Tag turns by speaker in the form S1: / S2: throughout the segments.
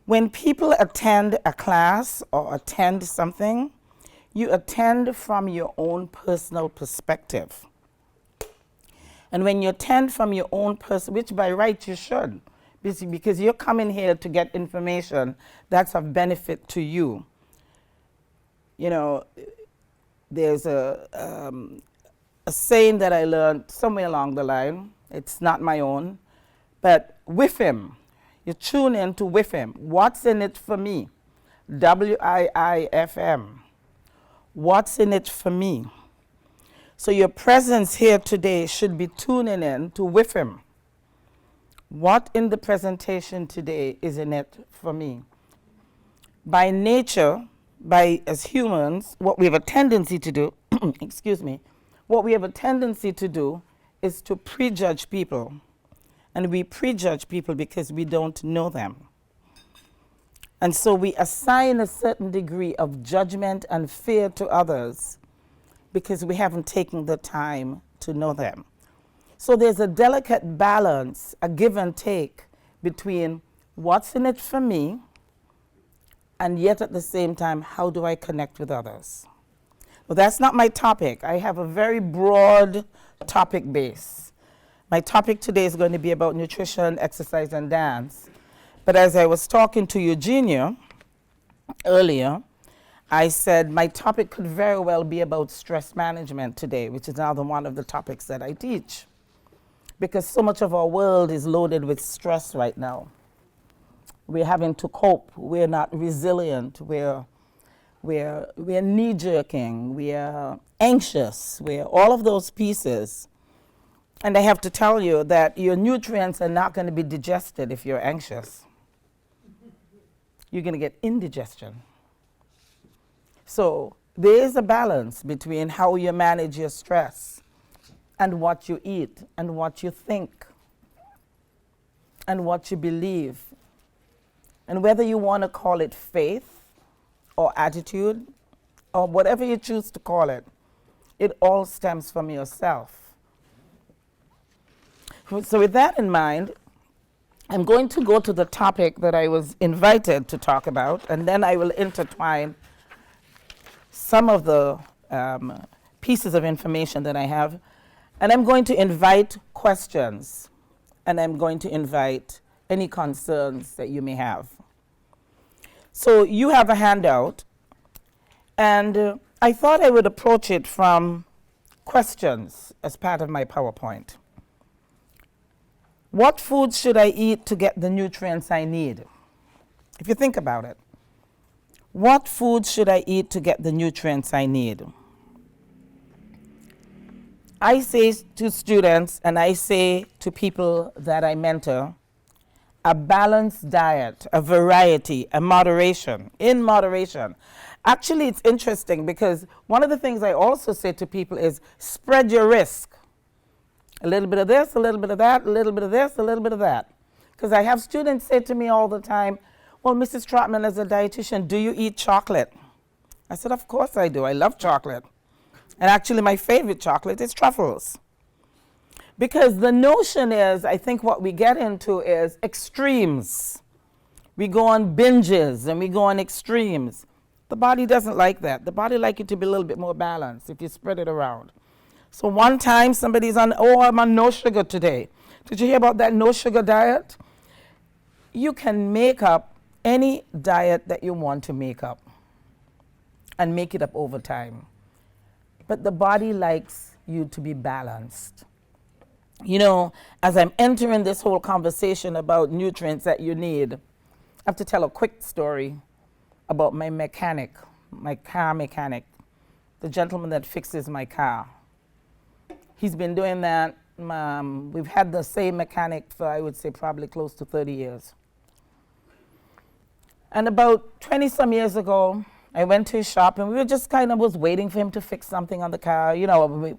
S1: When people attend a class or attend something, you attend from your own personal perspective. And when you attend from your own which by right you should, because you're coming here to get information that's of benefit to you. You know, there's a saying that I learned somewhere along the line. It's not my own, but with him. You tune in to with him. What's in it for me? WIIFM. What's in it for me? So your presence here today should be tuning in to with him. What in the presentation today is in it for me? By nature, as humans, what we have a tendency to do, excuse me, what we have a tendency to do is to prejudge people. And we prejudge people because we don't know them. And so we assign a certain degree of judgment and fear to others because we haven't taken the time to know them. So there's a delicate balance, a give and take between what's in it for me and yet at the same time, how do I connect with others? Well, that's not my topic. I have a very broad topic base. My topic today is going to be about nutrition, exercise, and dance. But as I was talking to Eugenia earlier, I said my topic could very well be about stress management today, which is another one of the topics that I teach. Because so much of our world is loaded with stress right now. We're having to cope. We're not resilient. We're knee-jerking. We're anxious. We're all of those pieces. And I have to tell you that your nutrients are not going to be digested if you're anxious. You're going to get indigestion. So there is a balance between how you manage your stress and what you eat and what you think and what you believe. And whether you want to call it faith or attitude or whatever you choose to call it, it all stems from yourself. So with that in mind, I'm going to go to the topic that I was invited to talk about, and then I will intertwine some of the pieces of information that I have. And I'm going to invite questions, and I'm going to invite any concerns that you may have. So you have a handout, and I thought I would approach it from questions as part of my PowerPoint. What foods should I eat to get the nutrients I need? If you think about it, what foods should I eat to get the nutrients I need? I say to students and I say to people that I mentor, a balanced diet, a variety, a moderation, in moderation. Actually, it's interesting because one of the things I also say to people is spread your risk. A little bit of this, a little bit of that, a little bit of this, a little bit of that. Because I have students say to me all the time, well, Mrs. Trotman, as a dietitian, do you eat chocolate? I said, of course I do. I love chocolate. And actually, my favorite chocolate is truffles. Because the notion is, I think what we get into is extremes. We go on binges and we go on extremes. The body doesn't like that. The body likes it to be a little bit more balanced if you spread it around. So one time somebody's on, oh, I'm on no sugar today. Did you hear about that no sugar diet? You can make up any diet that you want to make up and make it up over time. But the body likes you to be balanced. You know, as I'm entering this whole conversation about nutrients that you need, I have to tell a quick story about my mechanic, my car mechanic, the gentleman that fixes my car. He's been doing that. We've had the same mechanic for, I would say, probably close to 30 years. And about 20-some years ago, I went to his shop, and we were just kind of was waiting for him to fix something on the car. You know,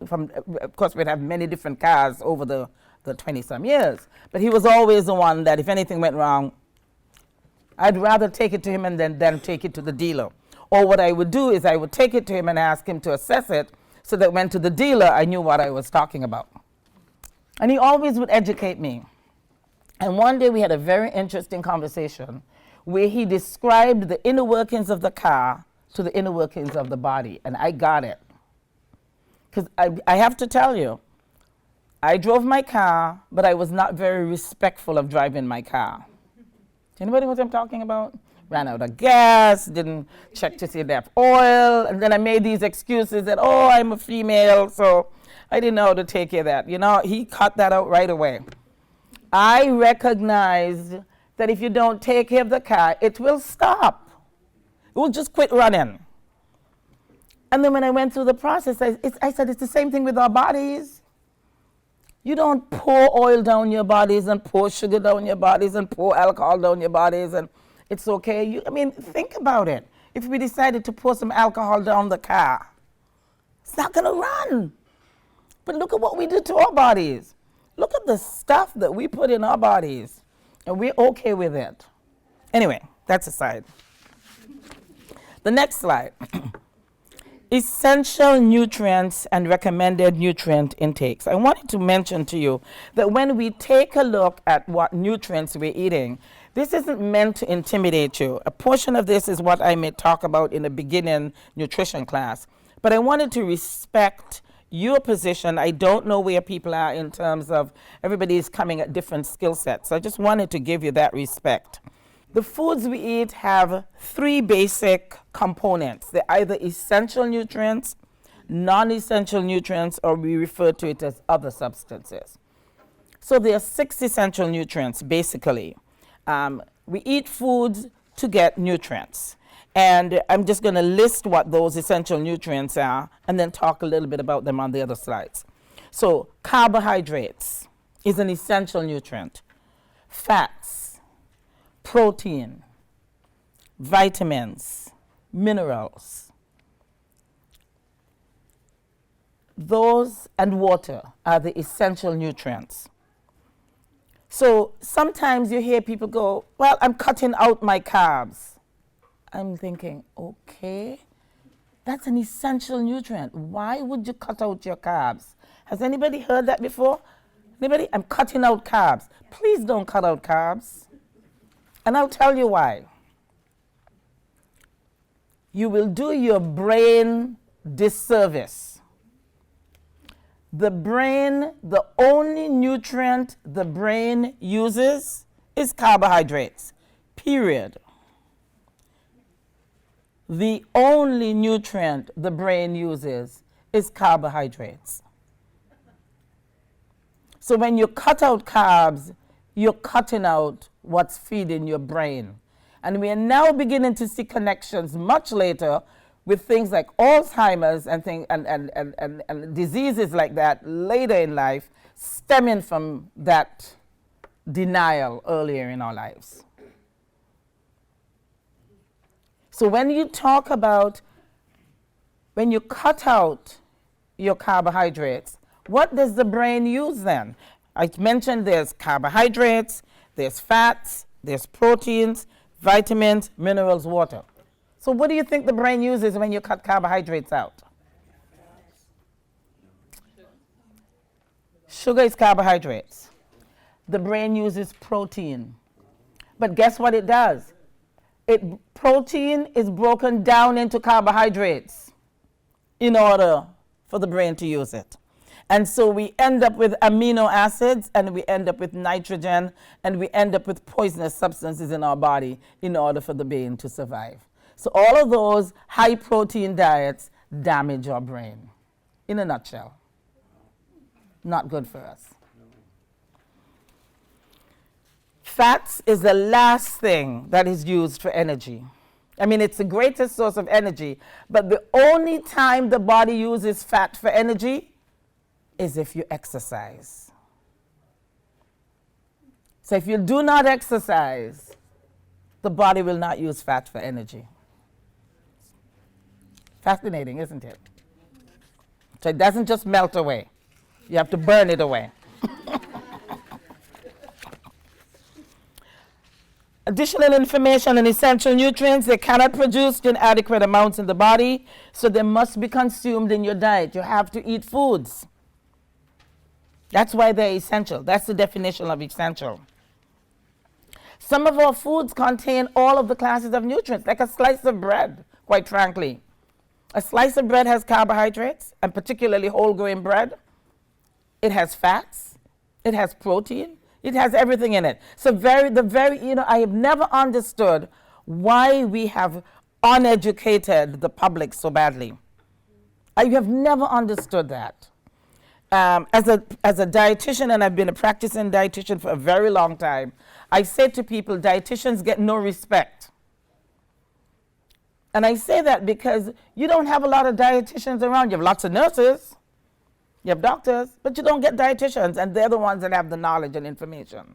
S1: of course, we'd have many different cars over the 20-some years. But he was always the one that if anything went wrong, I'd rather take it to him and then take it to the dealer. Or what I would do is I would take it to him and ask him to assess it, so that when to the dealer, I knew what I was talking about. And he always would educate me. And one day we had a very interesting conversation where he described the inner workings of the car to the inner workings of the body, and I got it. Because I have to tell you, I drove my car, but I was not very respectful of driving my car. Anybody know what I'm talking about? Ran out of gas, didn't check to see if they have oil, and then I made these excuses that, oh, I'm a female, so I didn't know how to take care of that. You know, he cut that out right away. I recognized that if you don't take care of the car, it will stop. It will just quit running. And then when I went through the process, I said it's the same thing with our bodies. You don't pour oil down your bodies and pour sugar down your bodies and pour alcohol down your bodies and it's okay. I mean, think about it. If we decided to pour some alcohol down the car, it's not going to run. But look at what we do to our bodies. Look at the stuff that we put in our bodies, and we're okay with it. Anyway, that's aside. The next slide. Essential nutrients and recommended nutrient intakes. I wanted to mention to you that when we take a look at what nutrients we're eating, this isn't meant to intimidate you. A portion of this is what I may talk about in the beginning nutrition class. But I wanted to respect your position. I don't know where people are in terms of everybody is coming at different skill sets. So I just wanted to give you that respect. The foods we eat have three basic components. They're either essential nutrients, non-essential nutrients, or we refer to it as other substances. So there are 6 essential nutrients, basically. We eat foods to get nutrients. And I'm just going to list what those essential nutrients are and then talk a little bit about them on the other slides. So carbohydrates is an essential nutrient. Fats, protein, vitamins, minerals. Those and water are the essential nutrients. So sometimes you hear people go, well, I'm cutting out my carbs. I'm thinking, okay, that's an essential nutrient. Why would you cut out your carbs? Has anybody heard that before? Anybody? I'm cutting out carbs. Please don't cut out carbs. And I'll tell you why. You will do your brain disservice. The brain, the only nutrient the brain uses is carbohydrates, period. The only nutrient the brain uses is carbohydrates. So when you cut out carbs, you're cutting out what's feeding your brain. And we are now beginning to see connections much later with things like Alzheimer's and diseases like that later in life, stemming from that denial earlier in our lives. So when you talk about, when you cut out your carbohydrates, what does the brain use then? I mentioned there's carbohydrates, there's fats, there's proteins, vitamins, minerals, water. So what do you think the brain uses when you cut carbohydrates out? Sugar is carbohydrates. The brain uses protein. But guess what it does? Protein is broken down into carbohydrates in order for the brain to use it. And so we end up with amino acids, and we end up with nitrogen, and we end up with poisonous substances in our body in order for the brain to survive. So all of those high protein diets damage our brain, in a nutshell. Not good for us. Fats is the last thing that is used for energy. I mean, it's the greatest source of energy, but the only time the body uses fat for energy is if you exercise. So if you do not exercise, the body will not use fat for energy. Fascinating, isn't it? So it doesn't just melt away. You have to burn it away. Additional information on essential nutrients, they cannot produce in adequate amounts in the body, so they must be consumed in your diet. You have to eat foods. That's why they're essential. That's the definition of essential. Some of our foods contain all of the classes of nutrients, like a slice of bread, quite frankly. A slice of bread has carbohydrates, and particularly whole grain bread. It has fats, it has protein, it has everything in it. So I have never understood why we have uneducated the public so badly. I have never understood that. As a dietitian, and I've been a practicing dietitian for a very long time, I say to people, dietitians get no respect. And I say that because you don't have a lot of dietitians around. You have lots of nurses, you have doctors, but you don't get dietitians, and they're the ones that have the knowledge and information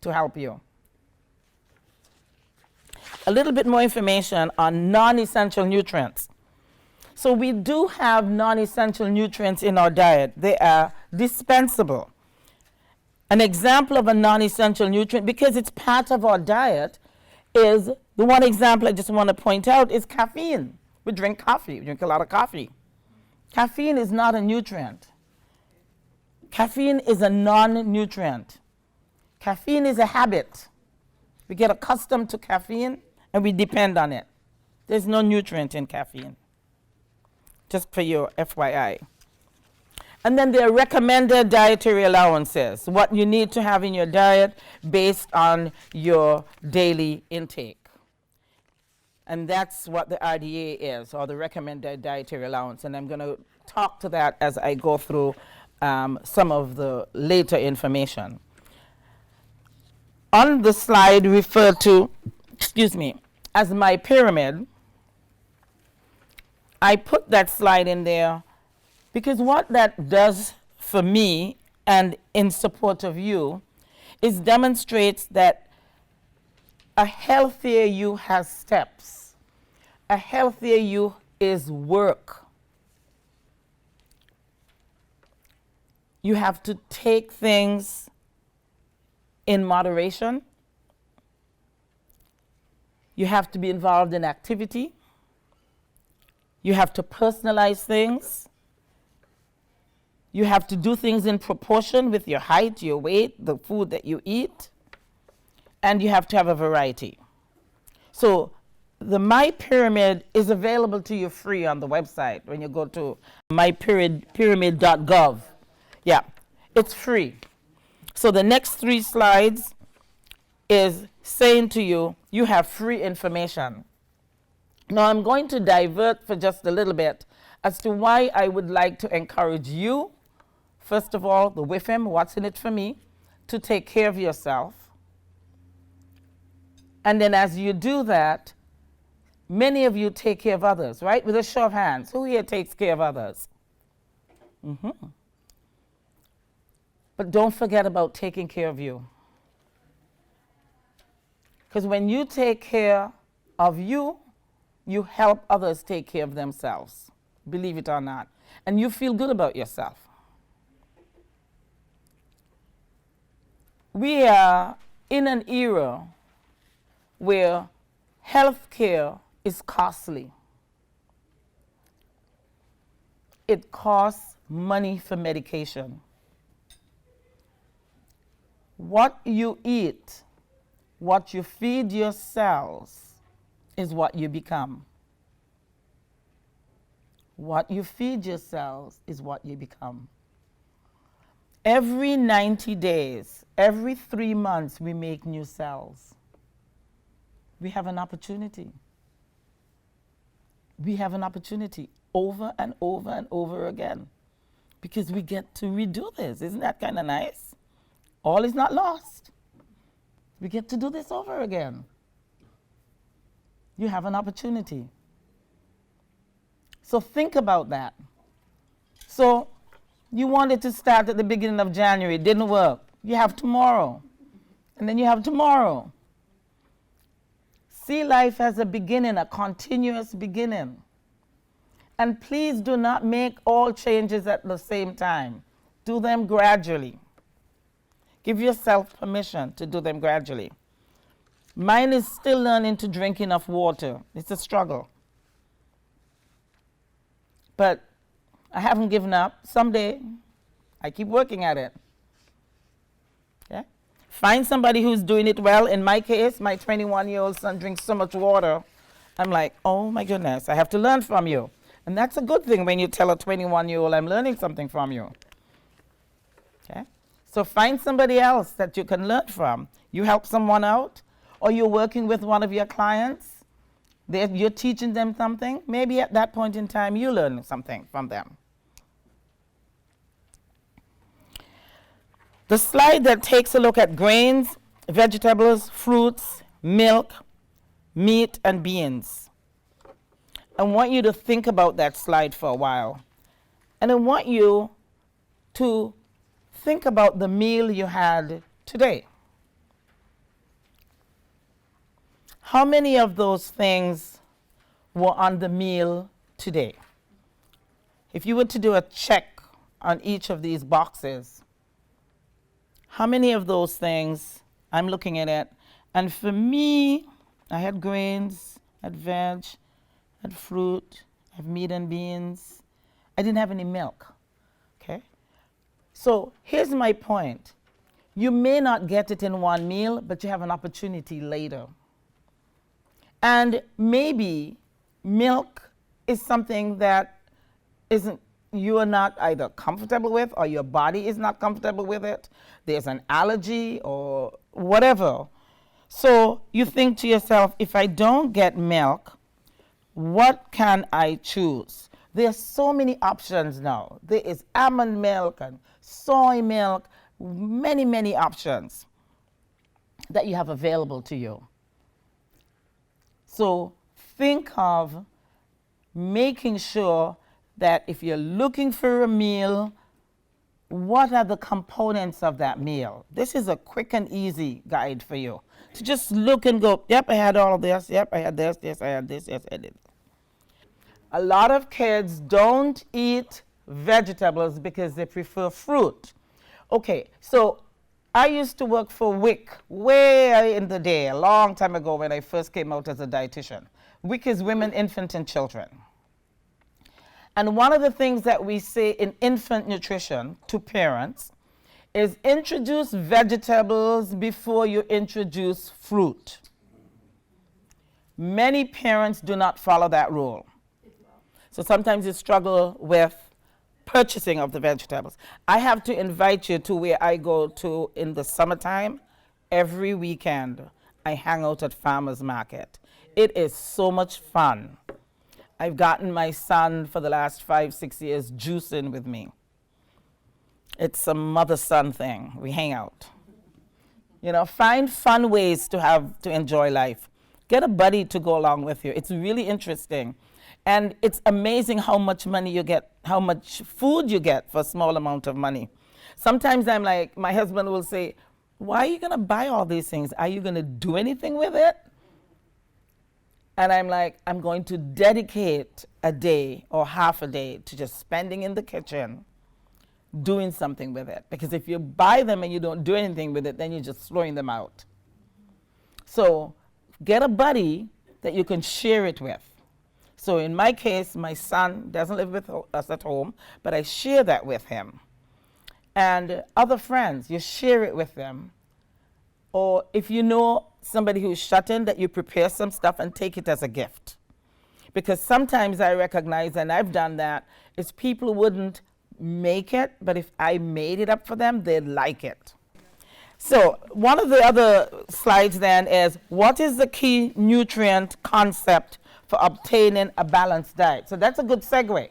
S1: to help you. A little bit more information on non-essential nutrients. So we do have non-essential nutrients in our diet. They are dispensable. An example of a non-essential nutrient, because it's part of our diet, is the one example I just want to point out is caffeine. We drink coffee. We drink a lot of coffee. Caffeine is not a nutrient. Caffeine is a non-nutrient. Caffeine is a habit. We get accustomed to caffeine and we depend on it. There's no nutrient in caffeine. Just for your FYI. And then there are recommended dietary allowances, what you need to have in your diet based on your daily intake. And that's what the RDA is, or the recommended dietary allowance. And I'm going to talk to that as I go through some of the later information. On the slide referred to, as MyPyramid, I put that slide in there because what that does for me and in support of you is demonstrates that a healthier you has steps. A healthier you is work. You have to take things in moderation. You have to be involved in activity. You have to personalize things. You have to do things in proportion with your height, your weight, the food that you eat. And you have to have a variety. So the MyPyramid is available to you free on the website when you go to mypyramid.gov. Yeah, it's free. So the next 3 slides is saying to you, you have free information. Now I'm going to divert for just a little bit as to why I would like to encourage you, first of all, the WIFM, what's in it for me, to take care of yourself. And then as you do that, many of you take care of others, right? With a show of hands, who here takes care of others? But don't forget about taking care of you. Because when you take care of you, you help others take care of themselves, believe it or not. And you feel good about yourself. We are in an era where health care is costly. It costs money for medication. What you eat, what you feed your cells, is what you become. What you feed your cells is what you become. Every 90 days, every 3 months, we make new cells. We have an opportunity. We have an opportunity over and over and over again because we get to redo this. Isn't that kind of nice? All is not lost. We get to do this over again. You have an opportunity. So think about that. So you wanted to start at the beginning of January. It didn't work. You have tomorrow. And then you have tomorrow. See life as a beginning, a continuous beginning. And please do not make all changes at the same time. Do them gradually. Give yourself permission to do them gradually. Mine is still learning to drink enough water. It's a struggle. But I haven't given up. Someday, I keep working at it. Yeah? Find somebody who's doing it well. In my case, my 21-year-old son drinks so much water. I'm like, oh my goodness, I have to learn from you. And that's a good thing when you tell a 21-year-old, I'm learning something from you. Okay? So find somebody else that you can learn from. You help someone out, or you're working with one of your clients. You're teaching them something. Maybe at that point in time, you learn something from them. The slide that takes a look at grains, vegetables, fruits, milk, meat, and beans. I want you to think about that slide for a while. And I want you to think about the meal you had today. How many of those things were on the meal today? If you were to do a check on each of these boxes, how many of those things, I'm looking at it, and for me, I had grains, I had veg, I had fruit, I have meat and beans. I didn't have any milk, okay? So here's my point. You may not get it in one meal, but you have an opportunity later. And maybe milk is something that you are not either comfortable with, or your body is not comfortable with it. There's an allergy or whatever. So you think to yourself, if I don't get milk, what can I choose? There's so many options now. There is almond milk and soy milk, many, many options that you have available to you. So think of making sure that if you're looking for a meal, what are the components of that meal? This is a quick and easy guide for you. To just look and go, yep, I had all of this, yep, I had this, yes, I had this, yes, I did. A lot of kids don't eat vegetables because they prefer fruit. Okay, so I used to work for WIC way in the day, a long time ago when I first came out as a dietitian. WIC is Women, Infant, and Children. And one of the things that we say in infant nutrition to parents is introduce vegetables before you introduce fruit. Many parents do not follow that rule. So sometimes you struggle with purchasing of the vegetables. I have to invite you to where I go to in the summertime. Every weekend, I hang out at farmers market. It is so much fun. I've gotten my son for the last 5-6 years juicing with me. It's a mother-son thing. We hang out. You know, find fun ways to enjoy life. Get a buddy to go along with you. It's really interesting. And it's amazing how much money you get, how much food you get for a small amount of money. Sometimes I'm like, my husband will say, why are you going to buy all these things? Are you going to do anything with it? And I'm like, I'm going to dedicate a day or half a day to just spending in the kitchen, doing something with it. Because if you buy them and you don't do anything with it, then you're just throwing them out. So get a buddy that you can share it with. So in my case, my son doesn't live with us at home, but I share that with him. And other friends, you share it with them. Or if you know somebody who's shut in, that you prepare some stuff and take it as a gift. Because sometimes I recognize, and I've done that, is people wouldn't make it, but if I made it up for them, they'd like it. So one of the other slides then is, what is the key nutrient concept for obtaining a balanced diet? So that's a good segue.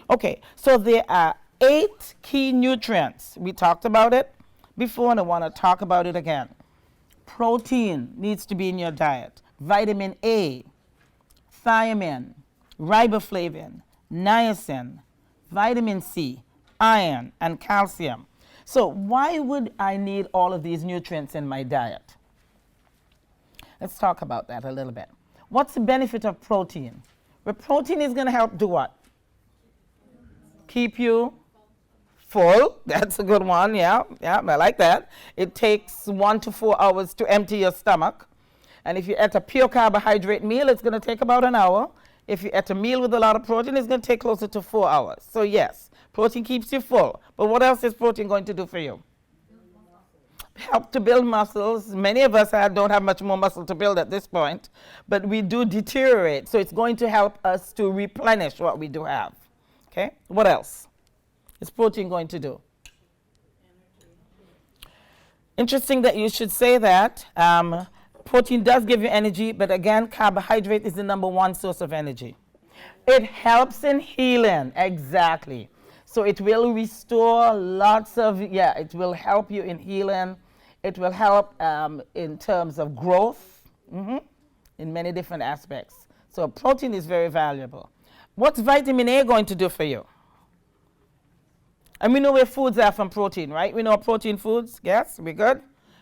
S1: Okay, so there are 8 key nutrients. We talked about it before, and I want to talk about it again. Protein needs to be in your diet. Vitamin A, thiamine, riboflavin, niacin, vitamin C, iron, and calcium. So why would I need all of these nutrients in my diet? Let's talk about that a little bit. What's the benefit of protein? Well, protein is going to help do what? Keep you full. That's a good one. Yeah, I like that. It takes 1 to 4 hours to empty your stomach. And if you eat a pure carbohydrate meal, it's going to take about an hour. If you eat a meal with a lot of protein, it's going to take closer to 4 hours. So yes, protein keeps you full. But what else is protein going to do for you? help to build muscles. Many of us don't have much more muscle to build at this point, but we do deteriorate. So it's going to help us to replenish what we do have. Okay, what else is protein going to do? Interesting that you should say that. Protein does give you energy, but again, carbohydrate is the #1 source of energy. It helps in healing, exactly. So it will restore lots of, it will help you in healing. It will help in terms of growth, in many different aspects. So protein is very valuable. What's vitamin A going to do for you? And we know where foods are from protein, right? We know protein foods, yes, we good?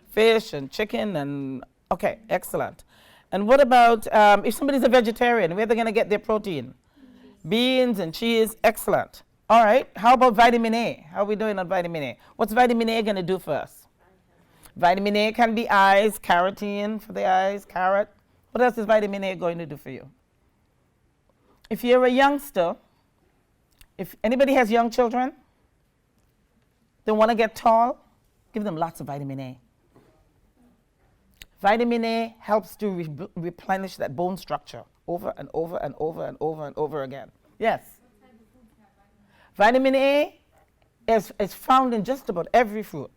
S1: Fish and chicken and, okay, excellent. And what about if somebody's a vegetarian, where are they going to get their protein? Beans and cheese, excellent. All right, how about vitamin A? How are we doing on vitamin A? What's vitamin A going to do for us? Vitamin A can be eyes, carotene for the eyes, carrot. What else is vitamin A going to do for you? If you're a youngster, if anybody has young children, they want to get tall, give them lots of vitamin A. Vitamin A helps to replenish that bone structure over and over and over and over and over again. Yes? Vitamin A is found in just about every food.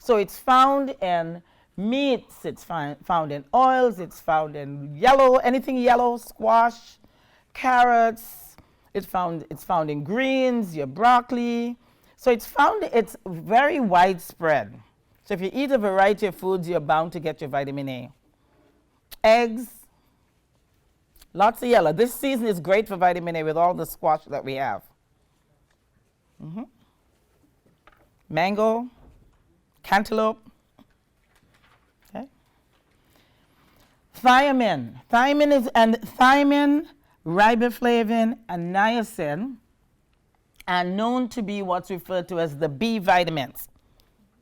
S1: So it's found in meats, it's found in oils, it's found in yellow, anything yellow, squash, carrots, it's found in greens, your broccoli. So it's very widespread. So if you eat a variety of foods, you're bound to get your vitamin A. Eggs, lots of yellow. This season is great for vitamin A with all the squash that we have. Mango, cantaloupe. Okay. Thiamine. Thiamine, riboflavin, and niacin are known to be what's referred to as the B vitamins.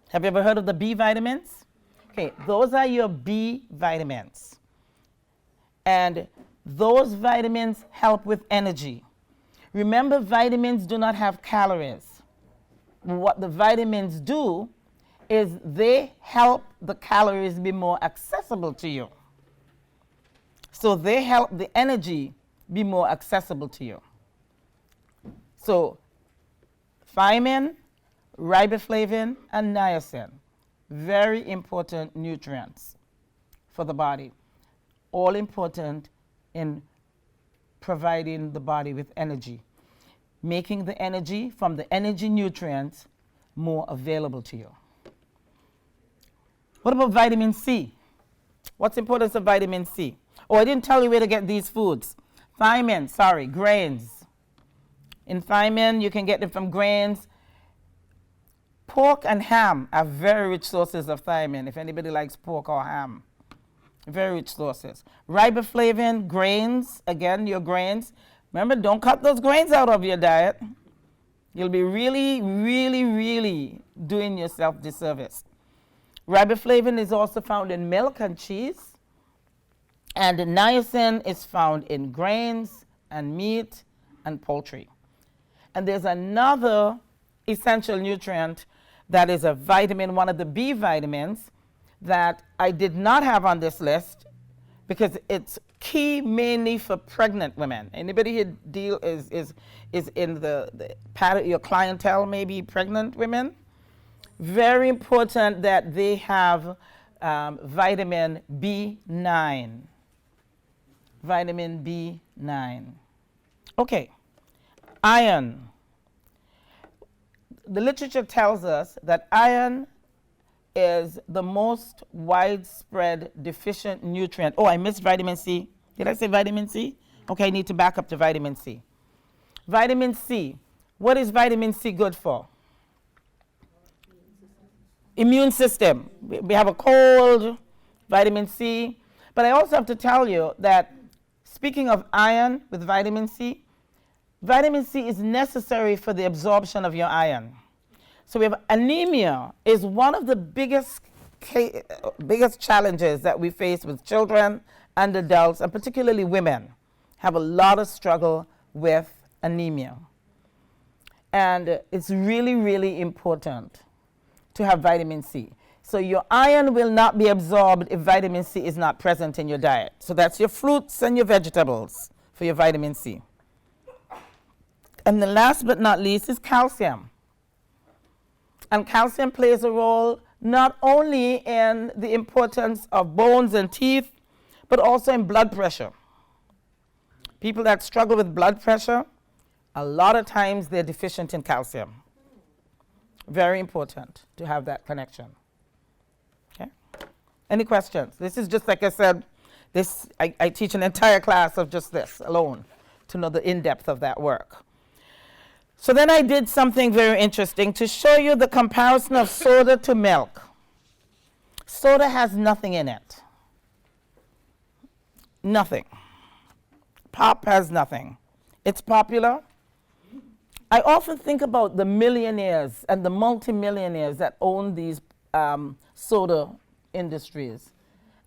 S1: Have you ever heard of the B vitamins? Okay, those are your B vitamins. And those vitamins help with energy. Remember, vitamins do not have calories. What the vitamins do is they help the calories be more accessible to you. So they help the energy be more accessible to you. So thiamine, riboflavin, and niacin, very important nutrients for the body. All important in providing the body with energy, making the energy from the energy nutrients more available to you. What about vitamin C? What's the importance of vitamin C? Oh, I didn't tell you where to get these foods. Thiamine, grains. In thiamine, you can get them from grains. Pork and ham are very rich sources of thiamine, if anybody likes pork or ham. Very rich sources. Riboflavin, grains, again, your grains. Remember, don't cut those grains out of your diet. You'll be really, really, really doing yourself disservice. Riboflavin is also found in milk and cheese. And niacin is found in grains and meat and poultry. And there's another essential nutrient that is a vitamin, one of the B vitamins, that I did not have on this list because it's key mainly for pregnant women. Anybody who is in your clientele, maybe pregnant women? Very important that they have vitamin B9. Vitamin B9. Okay, iron. The literature tells us that iron is the most widespread deficient nutrient. Oh, I missed vitamin C. Did I say vitamin C? Okay, I need to back up to vitamin C. Vitamin C. What is vitamin C good for? Immune system. We have a cold, vitamin C. But I also have to tell you that speaking of iron with vitamin C is necessary for the absorption of your iron. So we have anemia is one of the biggest challenges that we face with children and adults, and particularly women have a lot of struggle with anemia. And it's really, really important to have vitamin C. So your iron will not be absorbed if vitamin C is not present in your diet. So that's your fruits and your vegetables for your vitamin C. And the last but not least is calcium. And calcium plays a role not only in the importance of bones and teeth, but also in blood pressure. People that struggle with blood pressure, a lot of times they're deficient in calcium. Very important to have that connection. Okay? Any questions? This is just like I said, I teach an entire class of just this alone to know the in-depth of that work. So then I did something very interesting to show you the comparison of soda to milk. Soda has nothing in it. Nothing. Pop has nothing. It's popular. I often think about the millionaires and the multimillionaires that own these soda industries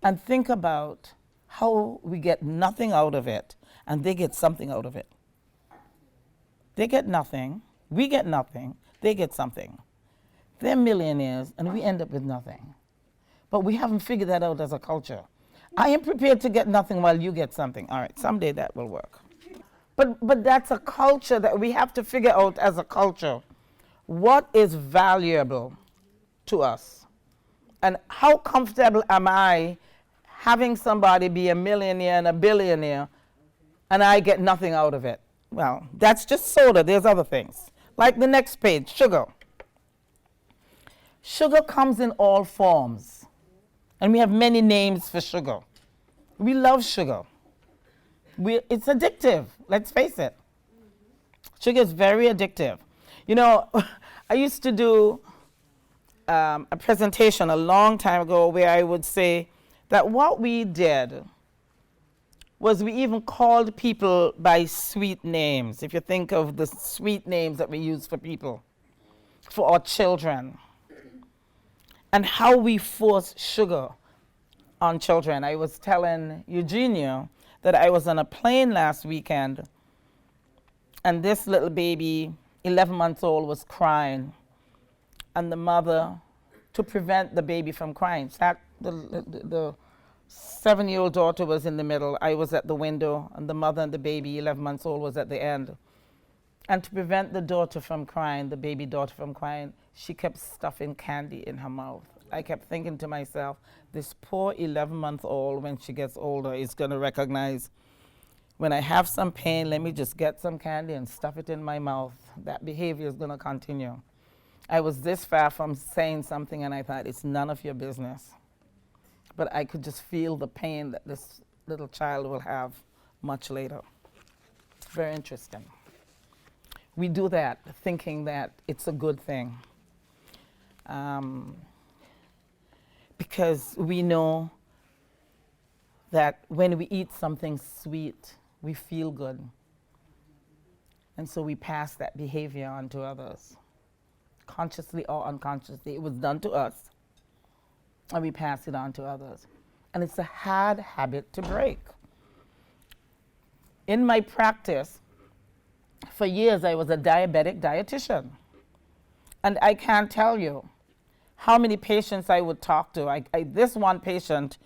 S1: and think about how we get nothing out of it and they get something out of it. They get nothing, we get nothing, they get something. They're millionaires and we end up with nothing. But we haven't figured that out as a culture. I am prepared to get nothing while you get something. All right, someday that will work. But that's a culture that we have to figure out as a culture. What is valuable to us? And how comfortable am I having somebody be a millionaire and a billionaire and I get nothing out of it? Well, that's just soda. There's other things. Like the next page, sugar. Sugar comes in all forms. And we have many names for sugar. We love sugar. It's addictive, let's face it. Sugar is very addictive. You know, I used to do a presentation a long time ago where I would say that what we did was we even called people by sweet names. If you think of the sweet names that we use for people, for our children, and how we force sugar on children. I was telling Eugenia that I was on a plane last weekend, and this little baby, 11 months old, was crying. And the mother, to prevent the baby from crying, the 7-year-old daughter was in the middle. I was at the window, and the mother and the baby, 11 months old, was at the end. And to prevent the daughter from crying, the baby daughter from crying, she kept stuffing candy in her mouth. I kept thinking to myself, this poor 11-month-old, when she gets older, is going to recognize, when I have some pain, let me just get some candy and stuff it in my mouth. That behavior is going to continue. I was this far from saying something, and I thought, it's none of your business. But I could just feel the pain that this little child will have much later. Very interesting. We do that thinking that it's a good thing. Because we know that when we eat something sweet, we feel good. And so we pass that behavior on to others, consciously or unconsciously. It was done to us, and we pass it on to others. And it's a hard habit to break. In my practice, for years I was a diabetic dietitian. And I can't tell you how many patients I would talk to. This one patient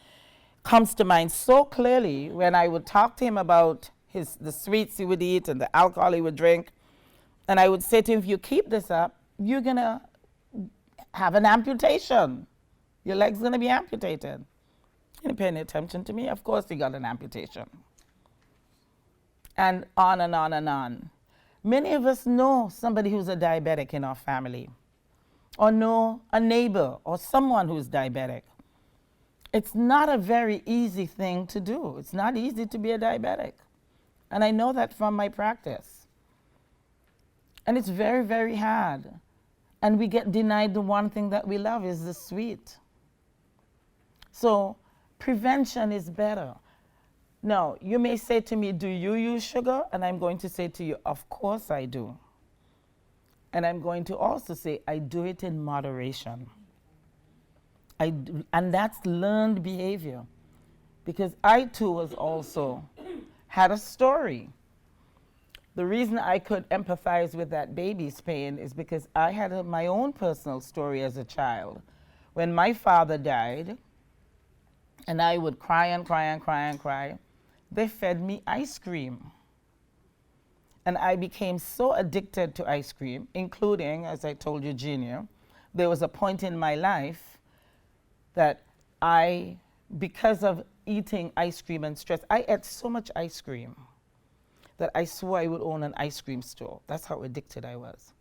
S1: comes to mind so clearly when I would talk to him about the sweets he would eat and the alcohol he would drink. And I would say to him, if you keep this up, you're going to have an amputation. Your leg's going to be amputated. He didn't pay any attention to me. Of course he got an amputation. And on and on and on. Many of us know somebody who's a diabetic in our family, or know a neighbor or someone who's diabetic. It's not a very easy thing to do. It's not easy to be a diabetic. And I know that from my practice. And it's very, very hard. And we get denied the one thing that we love is the sweet. So prevention is better. Now, you may say to me, do you use sugar? And I'm going to say to you, of course I do. And I'm going to also say, I do it in moderation. And that's learned behavior. Because I too was also had a story. The reason I could empathize with that baby's pain is because I had my own personal story as a child. When my father died, and I would cry and cry and cry and cry, they fed me ice cream. And I became so addicted to ice cream, including, as I told you, Junior, there was a point in my life that because of eating ice cream and stress, I ate so much ice cream that I swore I would own an ice cream store. That's how addicted I was.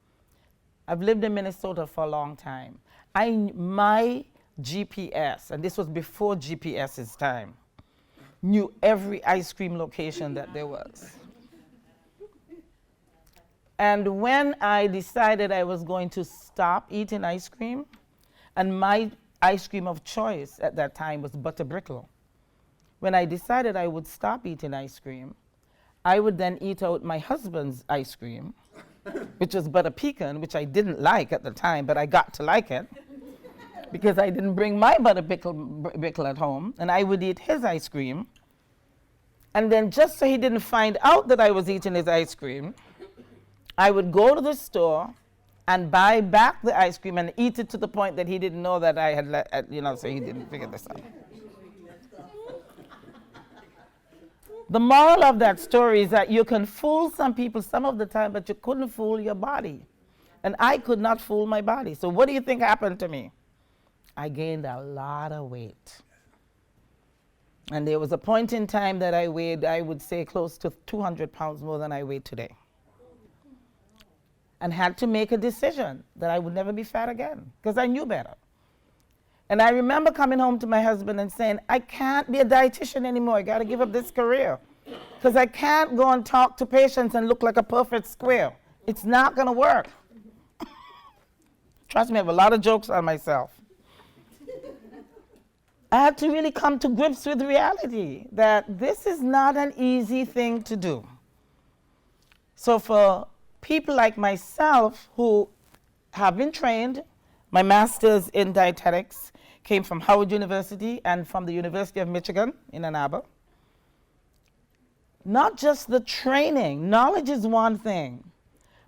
S1: I've lived in Minnesota for a long time. My GPS, and this was before GPS's time, knew every ice cream location that there was. And when I decided I was going to stop eating ice cream, and my ice cream of choice at that time was butter brickle. When I decided I would stop eating ice cream, I would then eat out my husband's ice cream, which was butter pecan, which I didn't like at the time, but I got to like it because I didn't bring my butter brickle at home, and I would eat his ice cream. And then just so he didn't find out that I was eating his ice cream, I would go to the store and buy back the ice cream and eat it to the point that he didn't know that I had, so he didn't figure this out. The moral of that story is that you can fool some people some of the time, but you couldn't fool your body. And I could not fool my body. So what do you think happened to me? I gained a lot of weight. And there was a point in time that I weighed, I would say, close to 200 pounds more than I weigh today. And had to make a decision that I would never be fat again, because I knew better. And I remember coming home to my husband and saying, I can't be a dietitian anymore. I got to give up this career. Because I can't go and talk to patients and look like a perfect square. It's not going to work. Trust me, I have a lot of jokes on myself. I had to really come to grips with reality that this is not an easy thing to do. So for people like myself who have been trained, my master's in dietetics came from Howard University and from the University of Michigan in Ann Arbor. Not just the training, knowledge is one thing,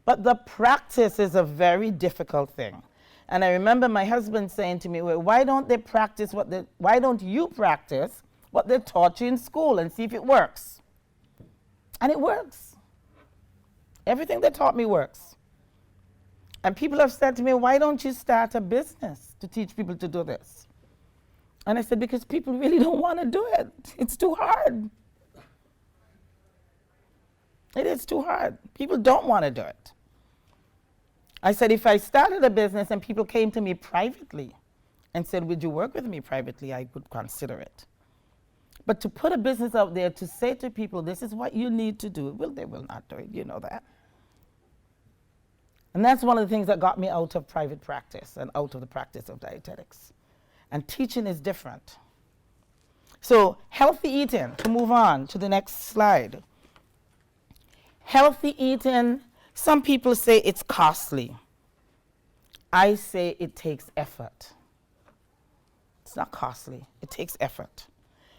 S1: but the practice is a very difficult thing. And I remember my husband saying to me, well, why don't you practice what they taught you in school and see if it works? And it works. Everything they taught me works. And people have said to me, why don't you start a business to teach people to do this? And I said, because people really don't want to do it. It's too hard. It is too hard. People don't want to do it. I said, if I started a business and people came to me privately and said, would you work with me privately, I would consider it. But to put a business out there to say to people, this is what you need to do, well, they will not do it. You know that. And that's one of the things that got me out of private practice and out of the practice of dietetics. And teaching is different. So healthy eating, to move on to the next slide. Healthy eating, some people say it's costly. I say it takes effort. It's not costly, it takes effort.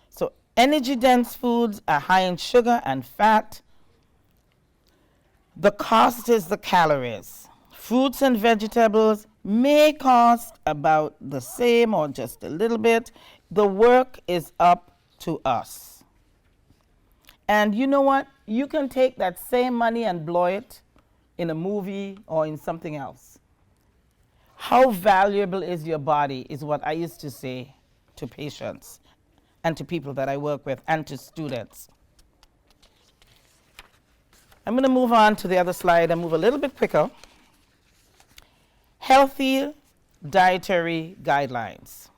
S1: So energy-dense foods are high in sugar and fat. The cost is the calories. Fruits and vegetables may cost about the same or just a little bit. The work is up to us. And you know what? You can take that same money and blow it in a movie or in something else. How valuable is your body is what I used to say to patients and to people that I work with and to students. I'm going to move on to the other slide and move a little bit quicker. Healthy dietary guidelines.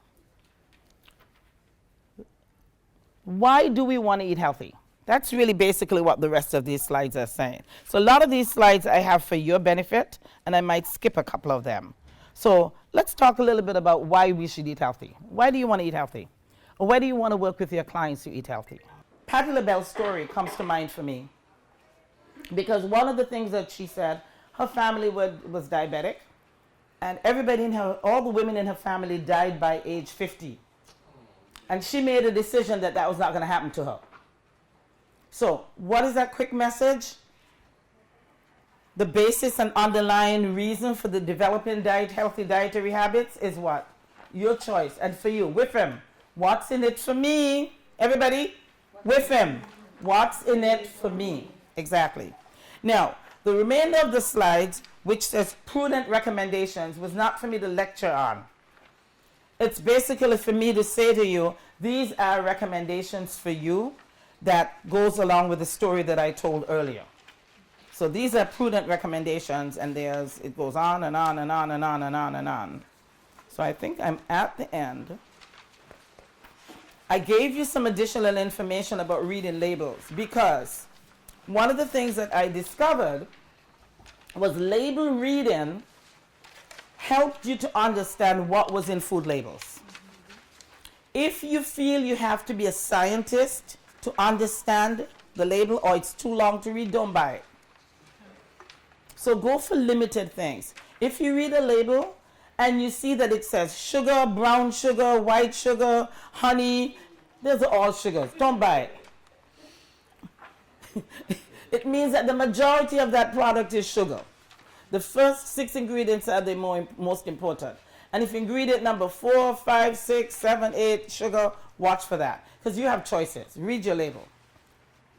S1: Why do we want to eat healthy? That's really basically what the rest of these slides are saying. So a lot of these slides I have for your benefit, and I might skip a couple of them. So let's talk a little bit about why we should eat healthy. Why do you want to eat healthy? Or why do you want to work with your clients to eat healthy? Patti LaBelle's story comes to mind for me. Because one of the things that she said, her family was diabetic, and all the women in her family died by age 50. And she made a decision that was not going to happen to her. So what is that quick message? the basis and underlying reason for the developing healthy dietary habits is what? Your choice. And for you, with him, what's in it for me? Everybody? With him, what's in it for me? Exactly. Now, the remainder of the slides, which says prudent recommendations, was not for me to lecture on. It's basically for me to say to you, these are recommendations for you that goes along with the story that I told earlier. So these are prudent recommendations, and it goes on and on and on and on and on and on. So I think I'm at the end. I gave you some additional information about reading labels because one of the things that I discovered was label reading helped you to understand what was in food labels. If you feel you have to be a scientist to understand the label or it's too long to read, don't buy it. So go for limited things. If you read a label and you see that it says sugar, brown sugar, white sugar, honey, those are all sugars. Don't buy it. It means that the majority of that product is sugar. The first 6 ingredients are the most important. And if ingredient number 4, 5, 6, 7, 8, sugar, watch for that. Because you have choices. Read your label.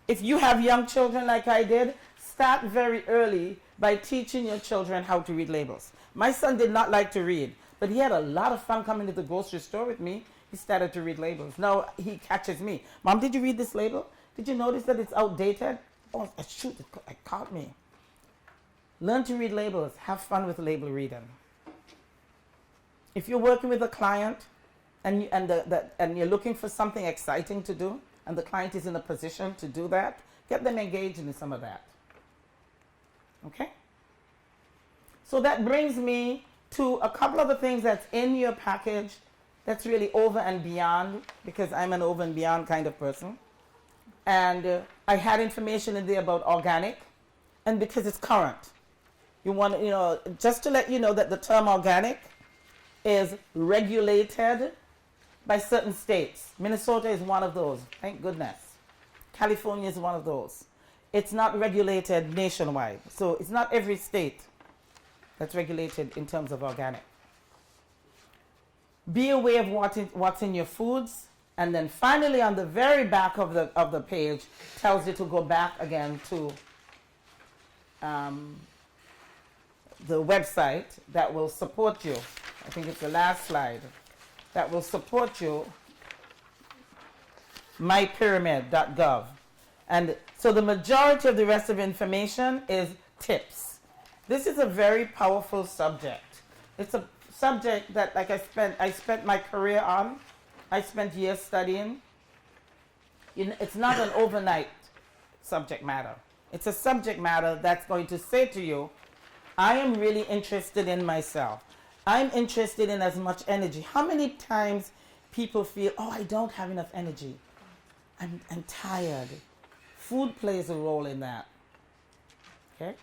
S1: If you have young children like I did, start very early by teaching your children how to read labels. My son did not like to read, but he had a lot of fun coming to the grocery store with me. He started to read labels. Now he catches me. Mom, did you read this label? Did you notice that it's outdated? Oh, shoot, it caught me. Learn to read labels. Have fun with label reading. If you're working with a client and you're looking for something exciting to do, and the client is in a position to do that, get them engaged in some of that. Okay? So that brings me to a couple of the things that's in your package that's really over and beyond, because I'm an over and beyond kind of person. And I had information in there about organic, and because it's current. You want, just to let you know that the term organic is regulated by certain states. Minnesota is one of those, thank goodness. California is one of those. It's not regulated nationwide. So it's not every state that's regulated in terms of organic. Be aware of what's in your foods. And then finally, on the very back of the page, tells you to go back again to the website that will support you. I think it's the last slide. That will support you, MyPyramid.gov. And so the majority of the rest of information is tips. This is a very powerful subject. It's a subject that, like I spent my career on. I spent years studying. It's not an overnight subject matter. It's a subject matter that's going to say to you, I am really interested in myself. I'm interested in as much energy. How many times people feel, oh, I don't have enough energy. I'm tired. Food plays a role in that. Okay?